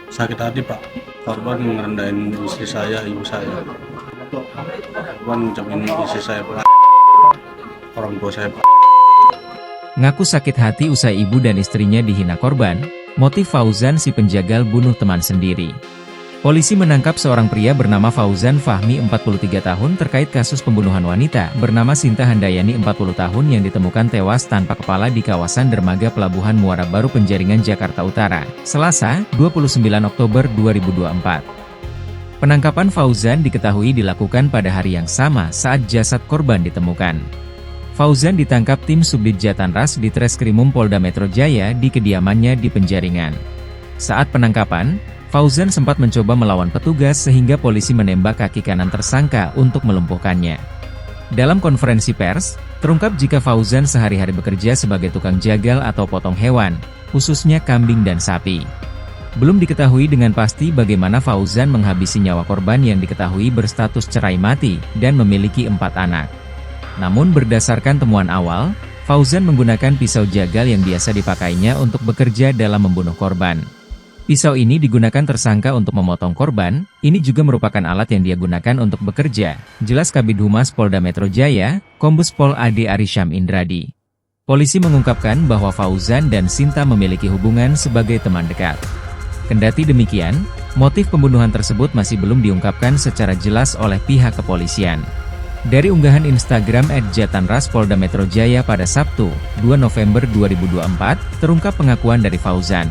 Sakit hati Pak, korban ngerendahin istri saya, ibu saya. Korban ngucapin istri saya Pak, orang tua saya Pak. Ngaku sakit hati usai ibu dan istrinya dihina korban, motif Fauzan si penjagal bunuh teman sendiri. Polisi menangkap seorang pria bernama Fauzan Fahmi 43 tahun terkait kasus pembunuhan wanita bernama Sinta Handayani 40 tahun yang ditemukan tewas tanpa kepala di kawasan dermaga Pelabuhan Muara Baru Penjaringan Jakarta Utara, Selasa, 29 Oktober 2024. Penangkapan Fauzan diketahui dilakukan pada hari yang sama saat jasad korban ditemukan. Fauzan ditangkap tim Subdit Jatanras di Treskrimum Polda Metro Jaya di kediamannya di Penjaringan. Saat penangkapan, Fauzan sempat mencoba melawan petugas sehingga polisi menembak kaki kanan tersangka untuk melumpuhkannya. Dalam konferensi pers, terungkap jika Fauzan sehari-hari bekerja sebagai tukang jagal atau potong hewan, khususnya kambing dan sapi. Belum diketahui dengan pasti bagaimana Fauzan menghabisi nyawa korban yang diketahui berstatus cerai mati dan memiliki 4 anak. Namun berdasarkan temuan awal, Fauzan menggunakan pisau jagal yang biasa dipakainya untuk bekerja dalam membunuh korban. Pisau ini digunakan tersangka untuk memotong korban, ini juga merupakan alat yang dia gunakan untuk bekerja, jelas Kabid Humas Polda Metro Jaya, Kombes Pol Ade Arysyam Indradi. Polisi mengungkapkan bahwa Fauzan dan Sinta memiliki hubungan sebagai teman dekat. Kendati demikian, motif pembunuhan tersebut masih belum diungkapkan secara jelas oleh pihak kepolisian. Dari unggahan Instagram @jatanras Polda Metro Jaya pada Sabtu, 2 November 2024, terungkap pengakuan dari Fauzan.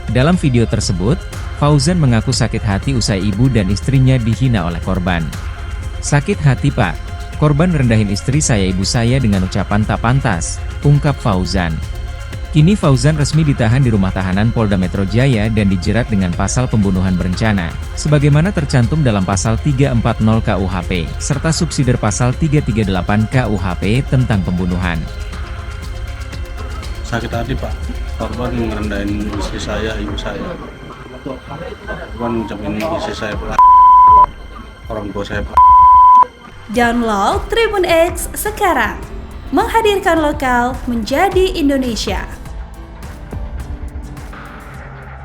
Dalam video tersebut, Fauzan mengaku sakit hati usai ibu dan istrinya dihina oleh korban. "Sakit hati Pak, korban rendahin istri saya ibu saya dengan ucapan tak pantas," ungkap Fauzan. Kini Fauzan resmi ditahan di rumah tahanan Polda Metro Jaya dan dijerat dengan pasal pembunuhan berencana, sebagaimana tercantum dalam pasal 340 KUHP, serta subsidiar pasal 338 KUHP tentang pembunuhan. Sakit hati Pak, korban ngerendahin istri saya, ibu saya. Korban ngucapin istri saya Pak, orang tua saya Pak. Download Tribun X sekarang, menghadirkan lokal menjadi Indonesia.